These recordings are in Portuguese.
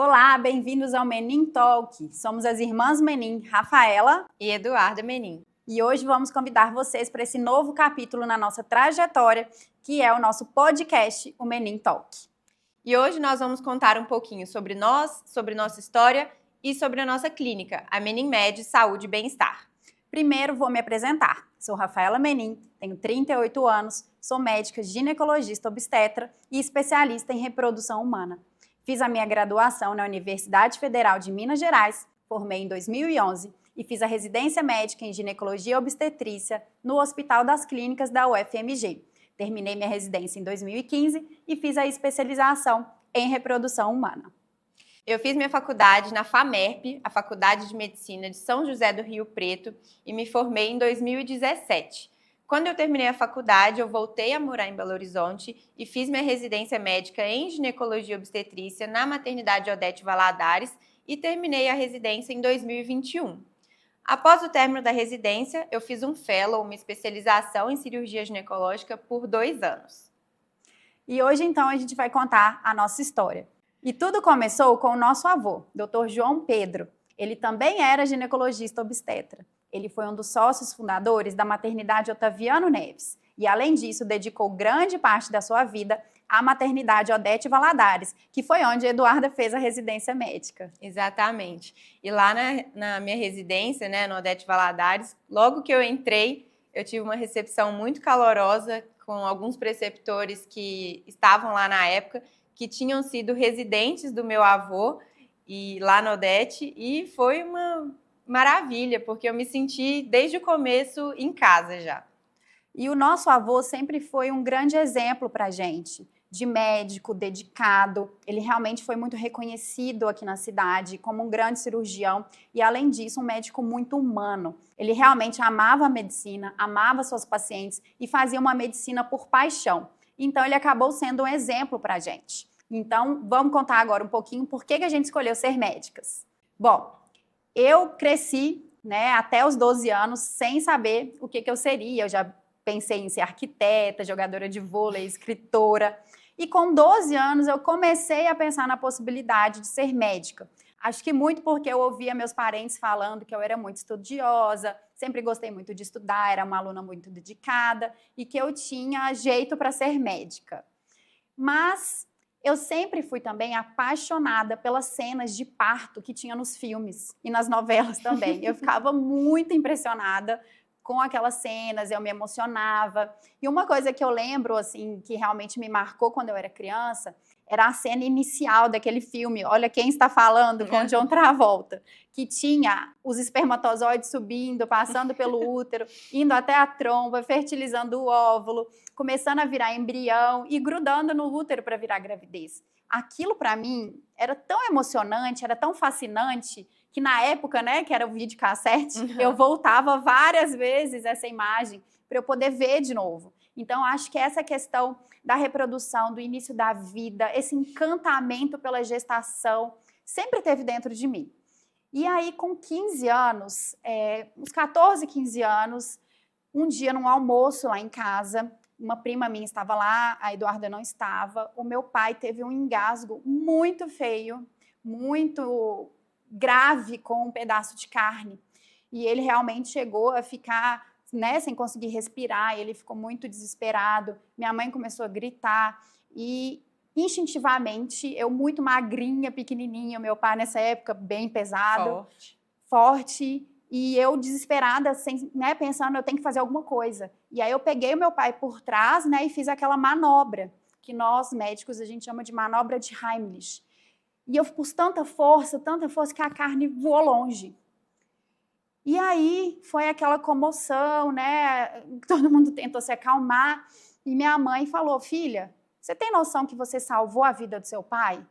Olá, bem-vindos ao Menin Talk. Somos as irmãs Menin, Rafaela e Eduarda Menin. E hoje vamos convidar vocês para esse novo capítulo na nossa trajetória, que é o nosso podcast, o Menin Talk. E hoje nós vamos contar um pouquinho sobre nós, sobre nossa história e sobre a nossa clínica, a Menin Med Saúde e Bem-Estar. Primeiro vou me apresentar. Sou Rafaela Menin, tenho 38 anos, sou médica ginecologista obstetra e especialista em reprodução humana. Fiz a minha graduação na Universidade Federal de Minas Gerais, formei em 2011 e fiz a residência médica em ginecologia e obstetrícia no Hospital das Clínicas da UFMG. Terminei minha residência em 2015 e fiz a especialização em reprodução humana. Eu fiz minha faculdade na FAMERP, a Faculdade de Medicina de São José do Rio Preto, e me formei em 2017. Quando eu terminei a faculdade, eu voltei a morar em Belo Horizonte e fiz minha residência médica em ginecologia e obstetrícia na maternidade Odete Valadares e terminei a residência em 2021. Após o término da residência, eu fiz um fellow, uma especialização em cirurgia ginecológica por 2 anos. E hoje, então, a gente vai contar a nossa história. E tudo começou com o nosso avô, Dr. João Pedro. Ele também era ginecologista obstetra. Ele foi um dos sócios fundadores da maternidade Otaviano Neves. E, além disso, dedicou grande parte da sua vida à maternidade Odete Valadares, que foi onde a Eduarda fez a residência médica. Exatamente. E lá na minha residência, no Odete Valadares, logo que eu entrei, eu tive uma recepção muito calorosa com alguns preceptores que estavam lá na época, que tinham sido residentes do meu avô e lá na Odete, e foi uma maravilha, porque eu me senti desde o começo em casa já. E o nosso avô sempre foi um grande exemplo para a gente, de médico, dedicado. Ele realmente foi muito reconhecido aqui na cidade como um grande cirurgião e, além disso, um médico muito humano. Ele realmente amava a medicina, amava suas pacientes e fazia uma medicina por paixão. Então, ele acabou sendo um exemplo para a gente. Então, vamos contar agora um pouquinho por que a gente escolheu ser médicas. Bom, eu cresci, até os 12 anos sem saber o que eu seria. Eu já pensei em ser arquiteta, jogadora de vôlei, escritora. E com 12 anos eu comecei a pensar na possibilidade de ser médica. Acho que muito porque eu ouvia meus parentes falando que eu era muito estudiosa, sempre gostei muito de estudar, era uma aluna muito dedicada e que eu tinha jeito para ser médica. Mas eu sempre fui também apaixonada pelas cenas de parto que tinha nos filmes e nas novelas também. Eu ficava muito impressionada com aquelas cenas, eu me emocionava. E uma coisa que eu lembro, assim, que realmente me marcou quando eu era criança, era a cena inicial daquele filme, Olha Quem Está Falando, com John Travolta, que tinha os espermatozoides subindo, passando pelo útero, indo até a tromba, fertilizando o óvulo, começando a virar embrião e grudando no útero para virar gravidez. Aquilo, para mim, era tão emocionante, era tão fascinante, que na época, que era o videocassete, eu voltava várias vezes essa imagem para eu poder ver de novo. Então, acho que essa questão da reprodução, do início da vida, esse encantamento pela gestação, sempre teve dentro de mim. E aí, com 15 anos, uns 14, 15 anos, um dia num almoço lá em casa, uma prima minha estava lá, a Eduarda não estava, o meu pai teve um engasgo muito feio, muito grave com um pedaço de carne. E ele realmente chegou a ficar sem conseguir respirar, ele ficou muito desesperado. Minha mãe começou a gritar e, instintivamente, eu muito magrinha, pequenininha, meu pai nessa época bem pesado, forte, e eu desesperada, pensando, eu tenho que fazer alguma coisa. E aí eu peguei o meu pai por trás, e fiz aquela manobra, que nós médicos a gente chama de manobra de Heimlich. E eu pus tanta força, que a carne voou longe. E aí foi aquela comoção, todo mundo tentou se acalmar. E minha mãe falou, filha, você tem noção que você salvou a vida do seu pai?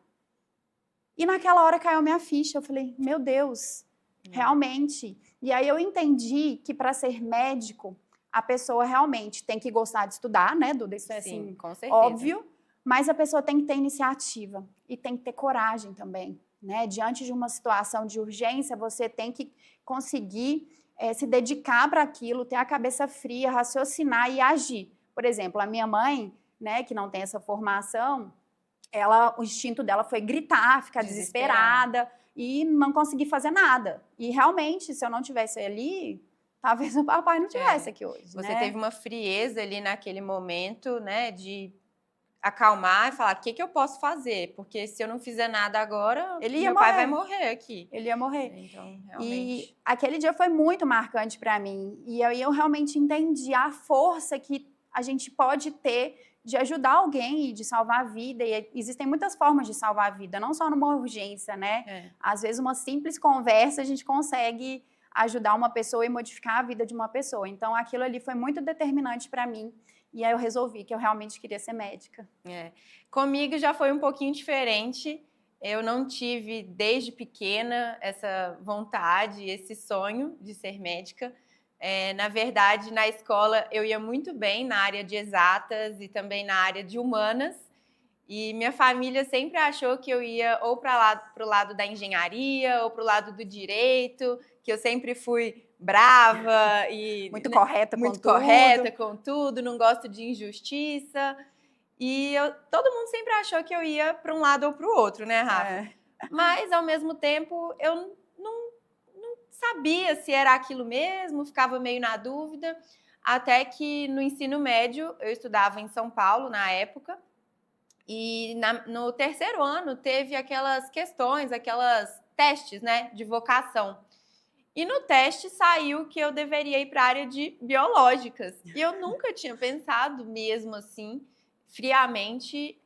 E naquela hora caiu minha ficha. Eu falei, meu Deus, realmente. E aí eu entendi que para ser médico, a pessoa realmente tem que gostar de estudar, Duda? Isso é Sim, assim, com certeza. Óbvio. Mas a pessoa tem que ter iniciativa e tem que ter coragem também, Diante de uma situação de urgência, você tem que conseguir se dedicar para aquilo, ter a cabeça fria, raciocinar e agir. Por exemplo, a minha mãe, que não tem essa formação, o instinto dela foi gritar, ficar desesperada e não conseguir fazer nada. E realmente, se eu não tivesse ali, talvez o papai não tivesse aqui hoje. Você teve uma frieza ali naquele momento, né, de acalmar e falar, o que eu posso fazer? Porque se eu não fizer nada agora, meu pai vai morrer aqui. Ele ia morrer. Então, realmente. E aquele dia foi muito marcante para mim. E aí eu realmente entendi a força que a gente pode ter de ajudar alguém e de salvar a vida. E existem muitas formas de salvar a vida, não só numa urgência, né? Às vezes, uma simples conversa, a gente consegue ajudar uma pessoa e modificar a vida de uma pessoa. Então, aquilo ali foi muito determinante para mim. E aí eu resolvi que eu realmente queria ser médica. Comigo já foi um pouquinho diferente. Eu não tive, desde pequena, essa vontade, esse sonho de ser médica. Na verdade, na escola, eu ia muito bem na área de exatas e também na área de humanas. E minha família sempre achou que eu ia ou para o lado da engenharia ou para o lado do direito, que eu sempre fui brava e muito correta com tudo, não gosto de injustiça. E todo mundo sempre achou que eu ia para um lado ou para o outro, né, Rafa? Mas, ao mesmo tempo, eu não sabia se era aquilo mesmo, ficava meio na dúvida, até que no ensino médio, eu estudava em São Paulo na época, e no terceiro ano teve aquelas questões, aquelas testes, né, de vocação. E no teste saiu que eu deveria ir para a área de biológicas. E eu nunca tinha pensado mesmo assim, friamente,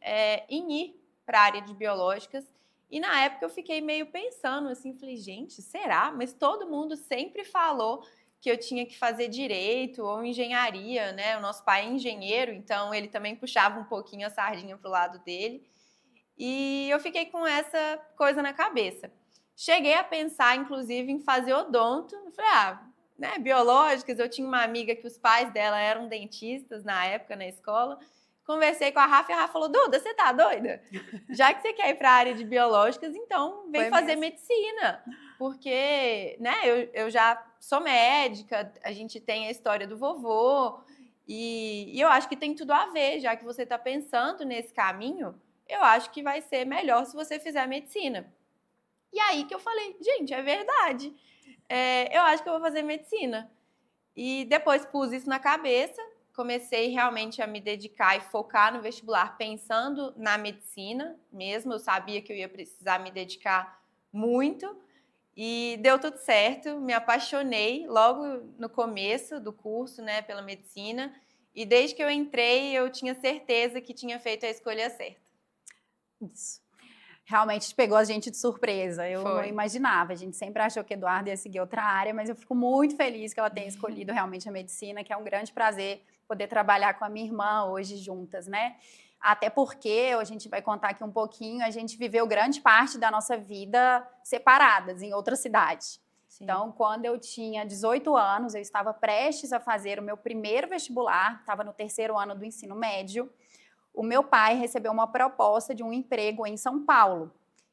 em ir para a área de biológicas. E na época eu fiquei meio pensando assim, falei, gente, será? Mas todo mundo sempre falou que eu tinha que fazer direito ou engenharia, né? O nosso pai é engenheiro, então ele também puxava um pouquinho a sardinha pro lado dele. E eu fiquei com essa coisa na cabeça. Cheguei a pensar, inclusive, em fazer odonto. Eu falei, né, biológicas. Eu tinha uma amiga que os pais dela eram dentistas na época, na escola. Conversei com a Rafa e a Rafa falou, Duda, você tá doida? Já que você quer ir para a área de biológicas, então vem fazer medicina. Porque, né, eu já sou médica, a gente tem a história do vovô, e eu acho que tem tudo a ver, já que você está pensando nesse caminho, eu acho que vai ser melhor se você fizer medicina. E aí que eu falei, gente, é verdade, eu acho que eu vou fazer medicina. E depois pus isso na cabeça, comecei realmente a me dedicar e focar no vestibular pensando na medicina mesmo, eu sabia que eu ia precisar me dedicar muito, e deu tudo certo, me apaixonei logo no começo do curso, né, pela medicina, e desde que eu entrei eu tinha certeza que tinha feito a escolha certa. Isso. Realmente pegou a gente de surpresa, eu não imaginava, a gente sempre achou que Eduardo ia seguir outra área, mas eu fico muito feliz que ela tenha escolhido realmente a medicina, que é um grande prazer poder trabalhar com a minha irmã hoje juntas, né? Até porque, a gente vai contar aqui um pouquinho, a gente viveu grande parte da nossa vida separadas, em outra cidade. Sim. Então, quando eu tinha 18 anos, eu estava prestes a fazer o meu primeiro vestibular, estava no terceiro ano do ensino médio. O meu pai recebeu uma proposta de um emprego em São Paulo.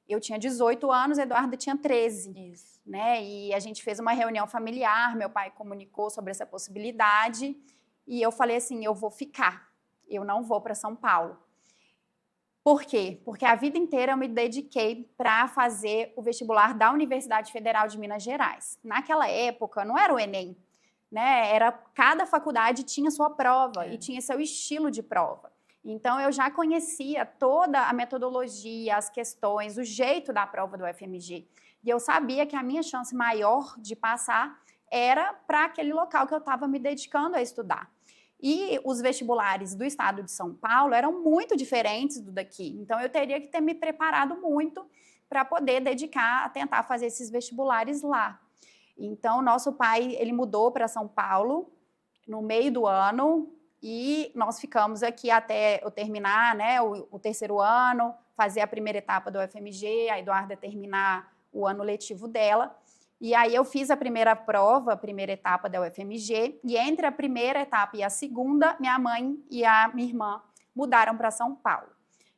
Eu tinha 18 anos, Eduardo tinha 13. Isso. Né? E a gente fez uma reunião familiar, meu pai comunicou sobre essa possibilidade, e eu falei assim, eu vou ficar, eu não vou para São Paulo. Por quê? Porque a vida inteira eu me dediquei para fazer o vestibular da Universidade Federal de Minas Gerais. Naquela época, não era o Enem, né? Cada faculdade tinha sua prova e tinha seu estilo de prova. Então, eu já conhecia toda a metodologia, as questões, o jeito da prova do UFMG. E eu sabia que a minha chance maior de passar era para aquele local que eu estava me dedicando a estudar. E os vestibulares do estado de São Paulo eram muito diferentes do daqui. Então, eu teria que ter me preparado muito para poder dedicar a tentar fazer esses vestibulares lá. Então, nosso pai, ele mudou para São Paulo no meio do ano e nós ficamos aqui até eu terminar, né, o terceiro ano, fazer a primeira etapa do UFMG, a Eduarda terminar o ano letivo dela. E aí eu fiz a primeira prova, a primeira etapa da UFMG, e entre a primeira etapa e a segunda, minha mãe e a minha irmã mudaram para São Paulo.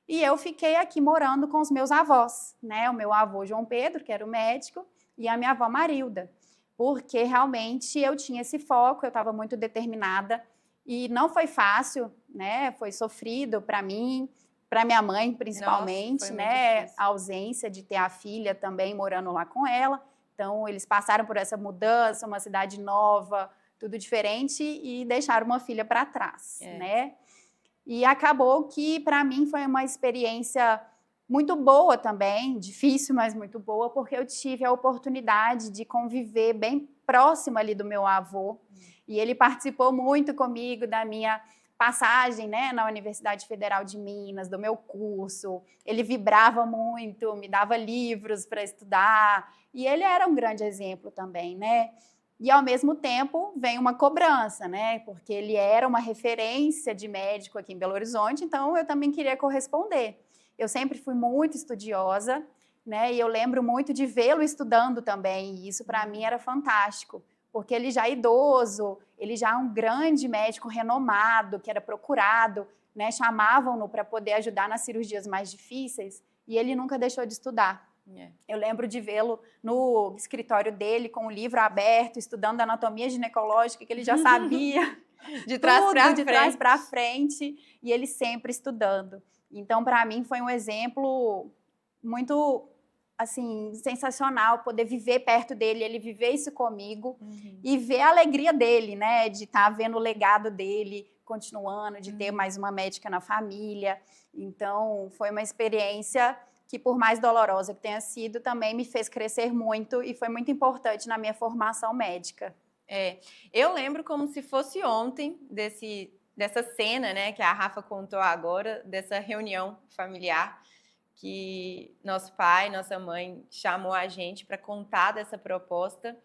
E eu fiquei aqui morando com os meus avós, né? O meu avô João Pedro, que era o médico, e a minha avó Marilda, porque realmente eu tinha esse foco, eu estava muito determinada, e não foi fácil, né? Foi sofrido para mim, para minha mãe, principalmente, Nossa, foi muito né? difícil. A ausência de ter a filha também morando lá com ela. Então, eles passaram por essa mudança, uma cidade nova, tudo diferente, e deixaram uma filha para trás, né? E acabou que, para mim, foi uma experiência muito boa também, difícil, mas muito boa, porque eu tive a oportunidade de conviver bem próximo ali do meu avô. E ele participou muito comigo da minha passagem, né, na Universidade Federal de Minas, do meu curso. Ele vibrava muito, me dava livros para estudar. E ele era um grande exemplo também, né? E, ao mesmo tempo, vem uma cobrança, né? Porque ele era uma referência de médico aqui em Belo Horizonte, então eu também queria corresponder. Eu sempre fui muito estudiosa, né? E eu lembro muito de vê-lo estudando também, e isso para mim era fantástico, porque ele já é idoso, ele já é um grande médico renomado, que era procurado, né? Chamavam-no para poder ajudar nas cirurgias mais difíceis, e ele nunca deixou de estudar. Eu lembro de vê-lo no escritório dele com o livro aberto, estudando anatomia ginecológica, que ele já sabia De trás tudo para de frente. trás para frente, e ele sempre estudando. Então, para mim, foi um exemplo muito, assim, sensacional poder viver perto dele, ele viver isso comigo e ver a alegria dele, né, de estar vendo o legado dele continuando, de ter mais uma médica na família. Então, foi uma experiência que, por mais dolorosa que tenha sido, também me fez crescer muito e foi muito importante na minha formação médica. Eu lembro como se fosse ontem dessa cena, né, que a Rafa contou agora, dessa reunião familiar, que nosso pai, nossa mãe chamou a gente para contar dessa proposta.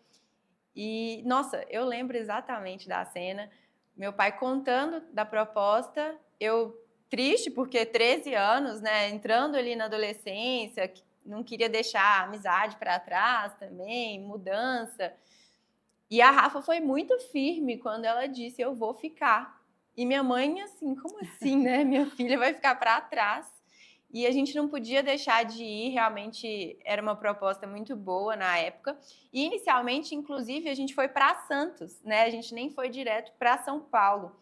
E, nossa, eu lembro exatamente da cena, meu pai contando da proposta, eu triste, porque 13 anos, né, entrando ali na adolescência, não queria deixar a amizade para trás também, mudança. E a Rafa foi muito firme quando ela disse, eu vou ficar. E minha mãe, assim, como assim, né? Minha filha vai ficar para trás. E a gente não podia deixar de ir, realmente era uma proposta muito boa na época. E inicialmente, inclusive, a gente foi para Santos, né? A gente nem foi direto para São Paulo,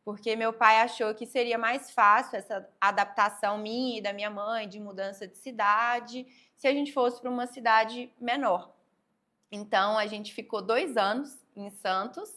porque meu pai achou que seria mais fácil essa adaptação minha e da minha mãe de mudança de cidade, se a gente fosse para uma cidade menor. Então, a gente ficou 2 anos em Santos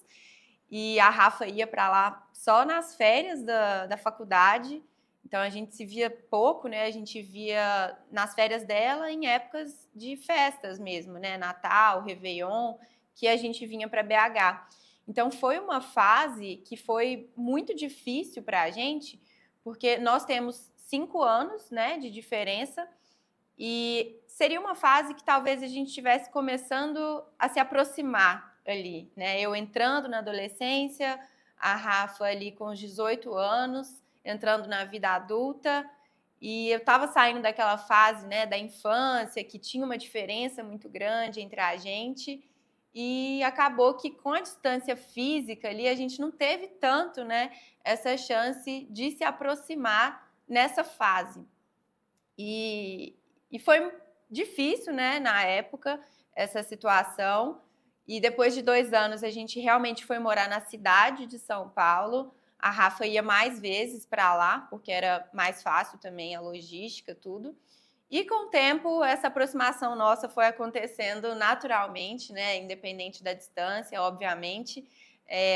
e a Rafa ia para lá só nas férias da faculdade. Então, a gente se via pouco, né? A gente via nas férias dela em épocas de festas mesmo, né? Natal, Réveillon, que a gente vinha para BH. Então, foi uma fase que foi muito difícil para a gente, porque nós temos 5 anos, né, de diferença. E seria uma fase que talvez a gente estivesse começando a se aproximar ali, né? Eu entrando na adolescência, a Rafa ali com os 18 anos, entrando na vida adulta, e eu estava saindo daquela fase, né, da infância, que tinha uma diferença muito grande entre a gente, e acabou que com a distância física ali, a gente não teve tanto, né, essa chance de se aproximar nessa fase. E foi difícil, né, na época, essa situação. E depois de 2 anos, a gente realmente foi morar na cidade de São Paulo. A Rafa ia mais vezes para lá, porque era mais fácil também a logística, tudo. E com o tempo, essa aproximação nossa foi acontecendo naturalmente, né, independente da distância, obviamente.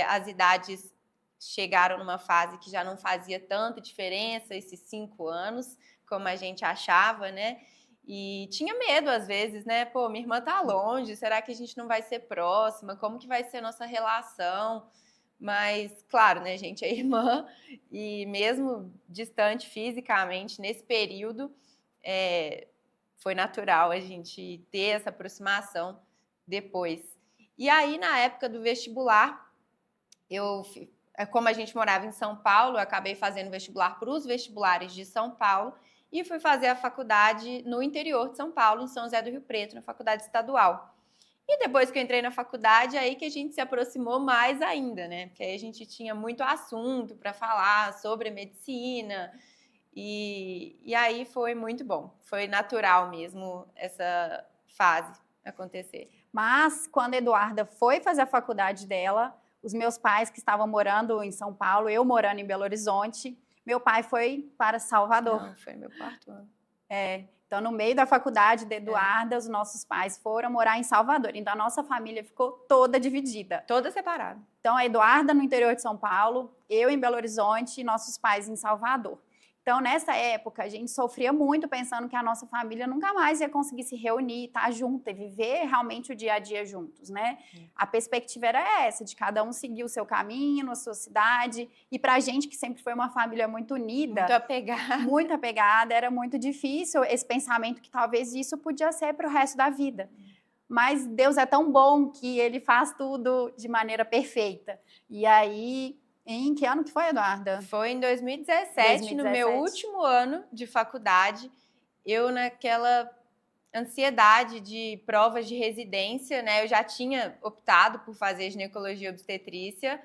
As idades chegaram numa fase que já não fazia tanta diferença, esses 5 anos, como a gente achava, né? E tinha medo às vezes, né? Pô, minha irmã tá longe, será que a gente não vai ser próxima? Como que vai ser a nossa relação? Mas, claro, né, gente, é irmã, e mesmo distante fisicamente, nesse período, foi natural a gente ter essa aproximação depois. E aí, na época do vestibular, como a gente morava em São Paulo, eu acabei fazendo vestibular para os vestibulares de São Paulo, e fui fazer a faculdade no interior de São Paulo, em São José do Rio Preto, na faculdade estadual. E depois que eu entrei na faculdade, aí que a gente se aproximou mais ainda, né? Porque aí a gente tinha muito assunto para falar sobre medicina, e aí foi muito bom. Foi natural mesmo essa fase acontecer. Mas, quando a Eduarda foi fazer a faculdade dela, os meus pais que estavam morando em São Paulo, eu morando em Belo Horizonte, Meu pai foi para Salvador. Não, foi meu quarto ano. Então, no meio da faculdade de Eduarda, os nossos pais foram morar em Salvador. Então, a nossa família ficou toda dividida. Toda separada. Então, a Eduarda no interior de São Paulo, eu em Belo Horizonte e nossos pais em Salvador. Então, nessa época, a gente sofria muito pensando que a nossa família nunca mais ia conseguir se reunir, estar junta e viver realmente o dia a dia juntos, né? A perspectiva era essa, de cada um seguir o seu caminho, a sua cidade. E pra gente, que sempre foi uma família muito unida, muito apegada, era muito difícil esse pensamento que talvez isso podia ser para o resto da vida. Mas Deus é tão bom que Ele faz tudo de maneira perfeita. E aí... Em que ano que foi, Eduarda? Foi em 2017, no meu último ano de faculdade. Eu, naquela ansiedade de provas de residência, né? Eu já tinha optado por fazer ginecologia e obstetrícia.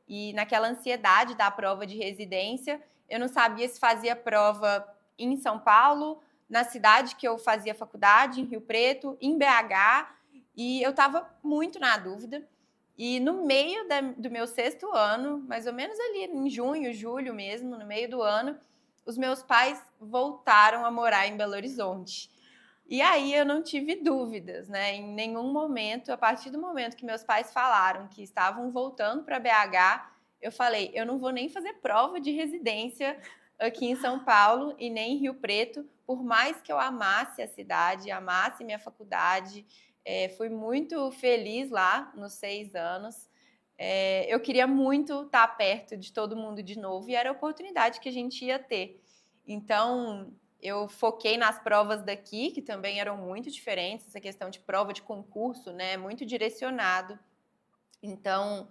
E naquela ansiedade da prova de residência, eu não sabia se fazia prova em São Paulo, na cidade que eu fazia faculdade, em Rio Preto, em BH. E eu estava muito na dúvida. E no meio do meu 6º ano, mais ou menos ali em junho, julho mesmo, no meio do ano, os meus pais voltaram a morar em Belo Horizonte. E aí eu não tive dúvidas, né? Em nenhum momento, a partir do momento que meus pais falaram que estavam voltando para BH, eu falei, eu não vou nem fazer prova de residência aqui em São Paulo e nem em Rio Preto, por mais que eu amasse a cidade, amasse minha faculdade. Fui muito feliz lá nos 6 anos. Eu queria muito estar perto de todo mundo de novo e era a oportunidade que a gente ia ter. Então, eu foquei nas provas daqui, que também eram muito diferentes, essa questão de prova de concurso, né, muito direcionado. Então,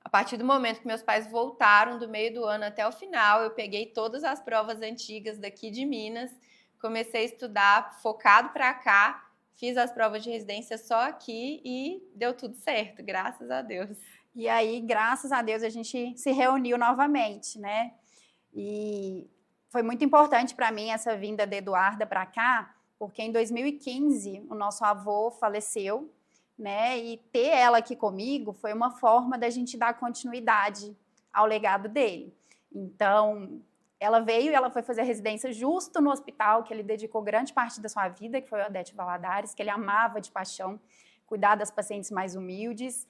a partir do momento que meus pais voltaram do meio do ano até o final, eu peguei todas as provas antigas daqui de Minas, comecei a estudar focado para cá. Fiz as provas de residência só aqui e deu tudo certo, graças a Deus. E aí, graças a Deus, a gente se reuniu novamente, né? E foi muito importante para mim essa vinda de Eduarda para cá, porque em 2015 o nosso avô faleceu, né? E ter ela aqui comigo foi uma forma da gente dar continuidade ao legado dele. Então, ela veio e ela foi fazer a residência justo no hospital que ele dedicou grande parte da sua vida, que foi o Odete Valadares, que ele amava de paixão, cuidar das pacientes mais humildes.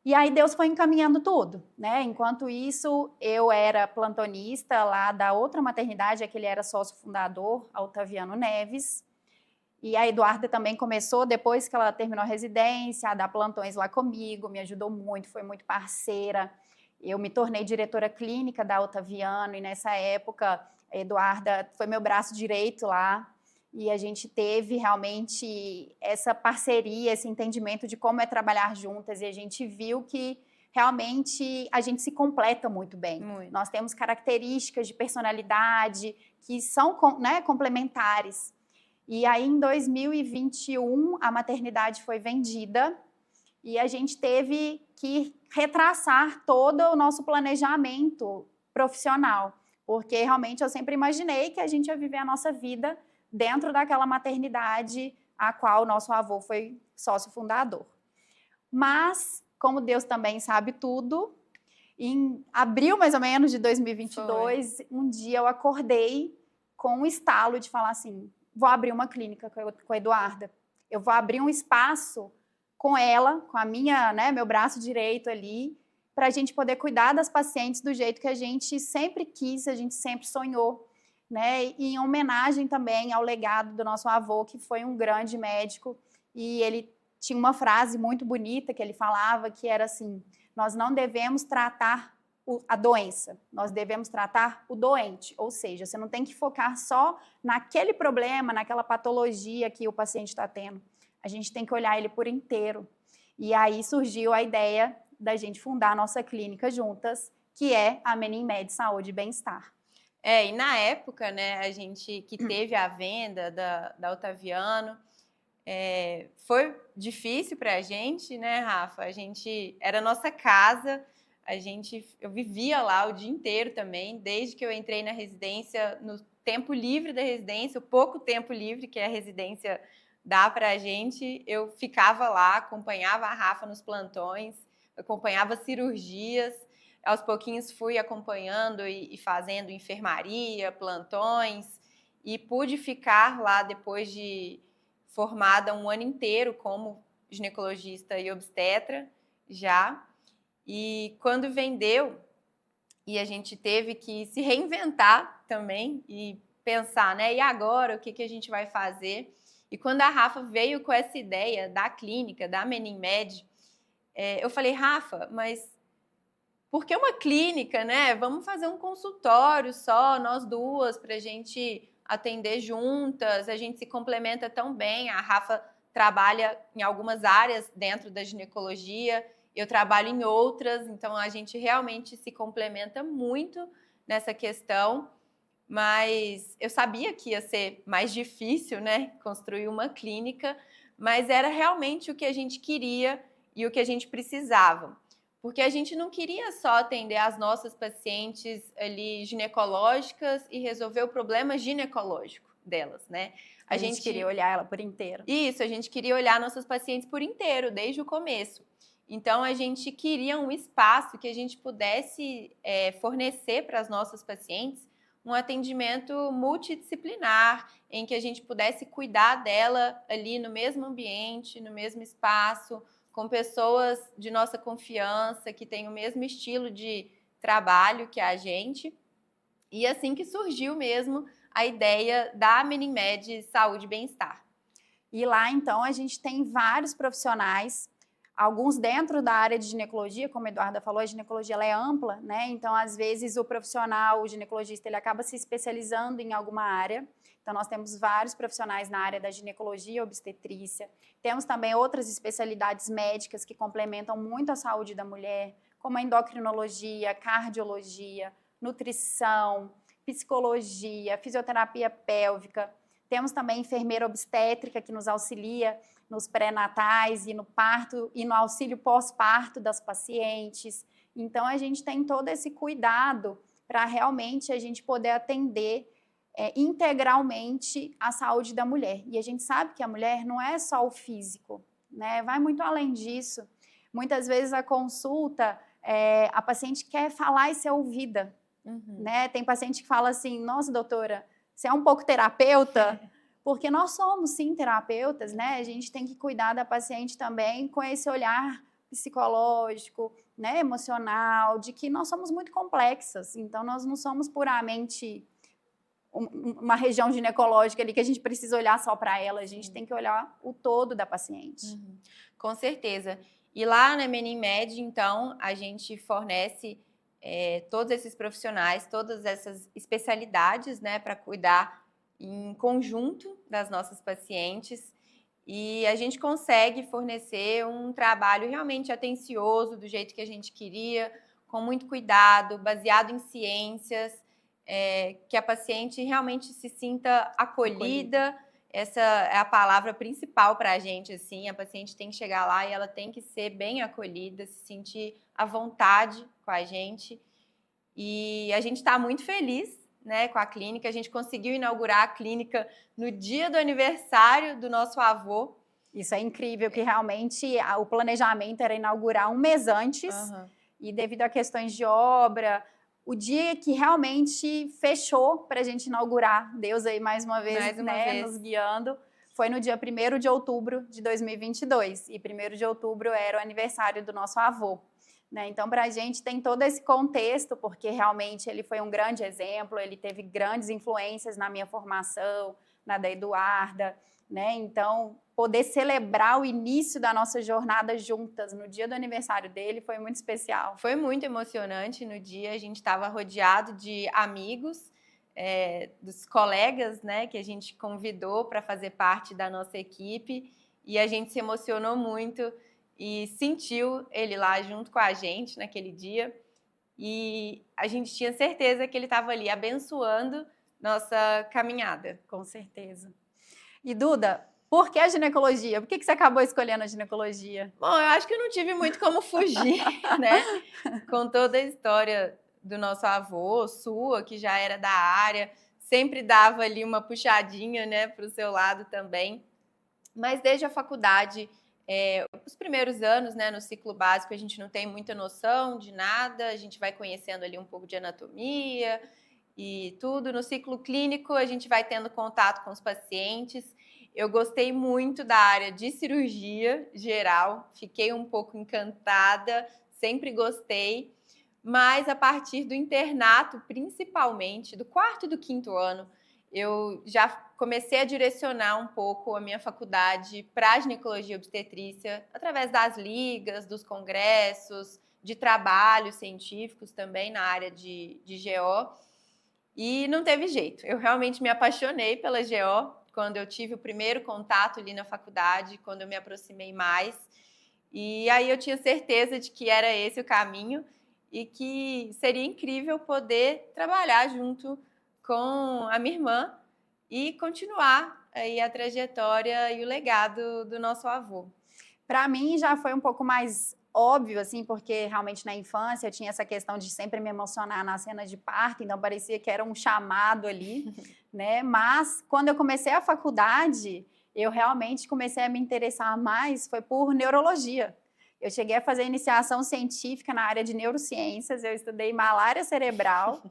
E aí Deus foi encaminhando tudo, né? Enquanto isso, eu era plantonista lá da outra maternidade, que ele era sócio fundador, a Otaviano Neves. E a Eduarda também começou, depois que ela terminou a residência, a dar plantões lá comigo, me ajudou muito, foi muito parceira. Eu me tornei diretora clínica da Otaviano e nessa época a Eduarda foi meu braço direito lá e a gente teve realmente essa parceria, esse entendimento de como é trabalhar juntas e a gente viu que realmente a gente se completa muito bem. Muito. Nós temos características de personalidade que são, né, complementares. E aí em 2021 a maternidade foi vendida e a gente teve que retraçar todo o nosso planejamento profissional, porque realmente eu sempre imaginei que a gente ia viver a nossa vida dentro daquela maternidade a qual o nosso avô foi sócio fundador. Mas, como Deus também sabe tudo, em abril mais ou menos de 2022, um dia eu acordei com um estalo de falar assim, vou abrir uma clínica com a Eduarda, eu vou abrir um espaço com ela, com a minha, né, meu braço direito ali, para a gente poder cuidar das pacientes do jeito que a gente sempre quis, a gente sempre sonhou, né? E em homenagem também ao legado do nosso avô, que foi um grande médico, e ele tinha uma frase muito bonita que ele falava, que era assim, nós não devemos tratar a doença, nós devemos tratar o doente, ou seja, você não tem que focar só naquele problema, naquela patologia que o paciente está tendo, a gente tem que olhar ele por inteiro. E aí surgiu a ideia da gente fundar a nossa clínica juntas, que é a Meninmed Saúde e Bem-Estar. E na época, né, a gente que teve a venda da Otaviano, foi difícil para a gente, né, Rafa? A gente era a nossa casa, eu vivia lá o dia inteiro também, desde que eu entrei na residência, no tempo livre da residência, o pouco tempo livre que a residência dá para a gente, eu ficava lá, acompanhava a Rafa nos plantões, acompanhava cirurgias. aos pouquinhos fui acompanhando e fazendo enfermaria, plantões, e pude ficar lá depois de formada um ano inteiro como ginecologista e obstetra já. E quando vendeu, e a gente teve que se reinventar também e pensar, né? E agora, o que a gente vai fazer? E quando a Rafa veio com essa ideia da clínica, da Meninmed, eu falei, Rafa, mas por que uma clínica, né? Vamos fazer um consultório só, nós duas, para a gente atender juntas, a gente se complementa tão bem. A Rafa trabalha em algumas áreas dentro da ginecologia, eu trabalho em outras, então a gente realmente se complementa muito nessa questão, mas eu sabia que ia ser mais difícil, né, construir uma clínica, mas era realmente o que a gente queria e o que a gente precisava. Porque a gente não queria só atender as nossas pacientes ali ginecológicas e resolver o problema ginecológico delas, né? A gente queria olhar ela por inteiro. Isso, a gente queria olhar nossas pacientes por inteiro, desde o começo. Então, a gente queria um espaço que a gente pudesse fornecer para as nossas pacientes um atendimento multidisciplinar, em que a gente pudesse cuidar dela ali no mesmo ambiente, no mesmo espaço, com pessoas de nossa confiança, que têm o mesmo estilo de trabalho que a gente. E assim que surgiu mesmo a ideia da Meninmed Saúde e Bem-Estar. E lá, então, a gente tem vários profissionais, alguns dentro da área de ginecologia, como a Eduarda falou, a ginecologia ela é ampla, né? Então, às vezes, o profissional, o ginecologista, ele acaba se especializando em alguma área. Então, nós temos vários profissionais na área da ginecologia e obstetrícia. Temos também outras especialidades médicas que complementam muito a saúde da mulher, como a endocrinologia, cardiologia, nutrição, psicologia, fisioterapia pélvica. Temos também enfermeira obstétrica que nos auxilia nos pré-natais e no parto e no auxílio pós-parto das pacientes. Então, a gente tem todo esse cuidado para realmente a gente poder atender integralmente a saúde da mulher. E a gente sabe que a mulher não é só o físico, né? Vai muito além disso. Muitas vezes a consulta, a paciente quer falar e ser ouvida. Né? Tem paciente que fala assim, nossa, doutora, você é um pouco terapeuta? Porque nós somos, sim, terapeutas, né? A gente tem que cuidar da paciente também com esse olhar psicológico, né, emocional, de que nós somos muito complexas. Então, nós não somos puramente uma região ginecológica ali que a gente precisa olhar só para ela, a gente tem que olhar o todo da paciente. Com certeza. E lá na Meninmed, então, a gente fornece todos esses profissionais, todas essas especialidades, né, para cuidar em conjunto das nossas pacientes, e a gente consegue fornecer um trabalho realmente atencioso, do jeito que a gente queria, com muito cuidado, baseado em ciências, que a paciente realmente se sinta acolhida. Essa é a palavra principal para a gente, assim, a paciente tem que chegar lá e ela tem que ser bem acolhida, se sentir à vontade com a gente. E a gente está muito feliz, né, com a clínica. A gente conseguiu inaugurar a clínica no dia do aniversário do nosso avô. Isso é incrível, que realmente o planejamento era inaugurar um mês antes, e devido a questões de obra, o dia que realmente fechou para a gente inaugurar, Deus aí mais uma vez, nos guiando, foi no dia 1º de outubro de 2022, e 1º de outubro era o aniversário do nosso avô. Né? Então, para a gente tem todo esse contexto, porque realmente ele foi um grande exemplo, ele teve grandes influências na minha formação, na da Eduarda, né? Então, poder celebrar o início da nossa jornada juntas no dia do aniversário dele foi muito especial. Foi muito emocionante no dia, a gente estava rodeado de amigos, dos colegas, né, que a gente convidou para fazer parte da nossa equipe, e a gente se emocionou muito e sentiu ele lá junto com a gente naquele dia, e a gente tinha certeza que ele estava ali abençoando nossa caminhada. Com certeza. E Duda, por que a ginecologia? Por que você acabou escolhendo a ginecologia? Bom, eu acho que eu não tive muito como fugir, né? Com toda a história do nosso avô, sua, que já era da área, sempre dava ali uma puxadinha, né, para o seu lado também. Mas desde a faculdade, Os primeiros anos, né, no ciclo básico, a gente não tem muita noção de nada, a gente vai conhecendo ali um pouco de anatomia e tudo. No ciclo clínico, a gente vai tendo contato com os pacientes. Eu gostei muito da área de cirurgia geral, fiquei um pouco encantada, sempre gostei, mas a partir do internato, principalmente, do 4º e do 5º ano, eu já comecei a direcionar um pouco a minha faculdade para a ginecologia e obstetrícia, através das ligas, dos congressos, de trabalhos científicos também na área de GO. E não teve jeito, eu realmente me apaixonei pela GO quando eu tive o primeiro contato ali na faculdade, quando eu me aproximei mais. E aí eu tinha certeza de que era esse o caminho e que seria incrível poder trabalhar junto com a minha irmã e continuar aí a trajetória e o legado do nosso avô. Para mim já foi um pouco mais óbvio, assim, porque realmente na infância eu tinha essa questão de sempre me emocionar na cena de parto, então parecia que era um chamado ali, né? Mas quando eu comecei a faculdade, eu realmente comecei a me interessar mais, foi por neurologia. Eu cheguei a fazer iniciação científica na área de neurociências, eu estudei malária cerebral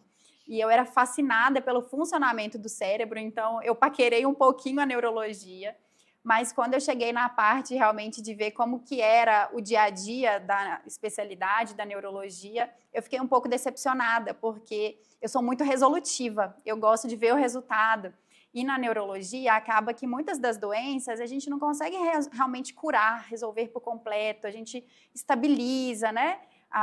e eu era fascinada pelo funcionamento do cérebro, então eu paquerei um pouquinho a neurologia. Mas quando eu cheguei na parte realmente de ver como que era o dia a dia da especialidade da neurologia, eu fiquei um pouco decepcionada, porque eu sou muito resolutiva, eu gosto de ver o resultado. E na neurologia acaba que muitas das doenças a gente não consegue realmente curar, resolver por completo, a gente estabiliza, né,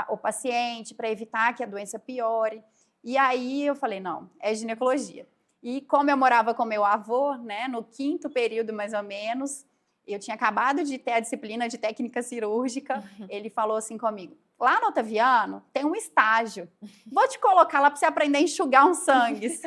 o paciente para evitar que a doença piore. E aí eu falei, não, é ginecologia. E como eu morava com meu avô, né, no 5º período mais ou menos, eu tinha acabado de ter a disciplina de técnica cirúrgica, ele falou assim comigo, lá no Otaviano tem um estágio, vou te colocar lá para você aprender a enxugar uns sangues.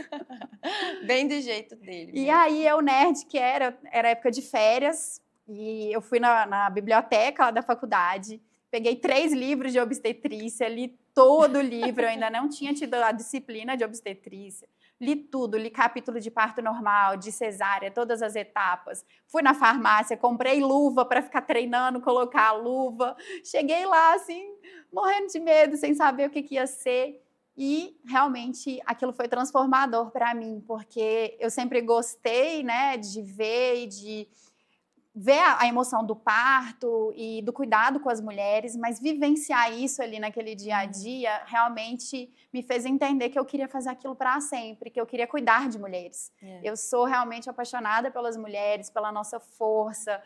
Bem do jeito dele. E aí eu, nerd que era época de férias, e eu fui na biblioteca lá da faculdade, peguei 3 livros de obstetrícia, li todo o livro, eu ainda não tinha tido a disciplina de obstetrícia. Li tudo, li capítulo de parto normal, de cesárea, todas as etapas. Fui na farmácia, comprei luva para ficar treinando, colocar a luva. Cheguei lá, assim, morrendo de medo, sem saber o que ia ser. E, realmente, aquilo foi transformador para mim, porque eu sempre gostei, né, de ver e de ver a emoção do parto e do cuidado com as mulheres, mas vivenciar isso ali naquele dia a dia realmente me fez entender que eu queria fazer aquilo para sempre, que eu queria cuidar de mulheres. Eu sou realmente apaixonada pelas mulheres, pela nossa força.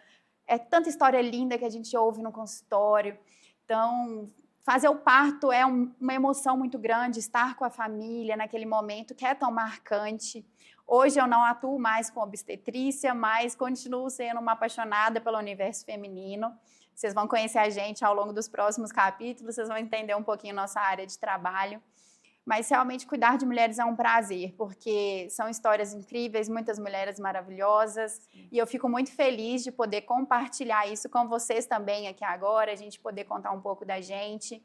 É tanta história linda que a gente ouve no consultório. Então, fazer o parto é uma emoção muito grande, estar com a família naquele momento que é tão marcante. Hoje eu não atuo mais com obstetrícia, mas continuo sendo uma apaixonada pelo universo feminino. Vocês vão conhecer a gente ao longo dos próximos capítulos, vocês vão entender um pouquinho nossa área de trabalho. Mas realmente cuidar de mulheres é um prazer, porque são histórias incríveis, muitas mulheres maravilhosas, e eu fico muito feliz de poder compartilhar isso com vocês também aqui agora, a gente poder contar um pouco da gente.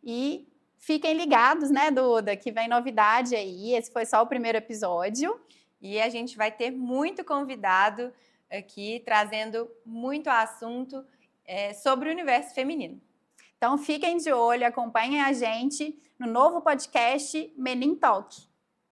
E fiquem ligados, né, Duda, que vem novidade aí, esse foi só o primeiro episódio. E a gente vai ter muito convidado aqui, trazendo muito assunto sobre o universo feminino. Então fiquem de olho, acompanhem a gente no novo podcast Menin Talk.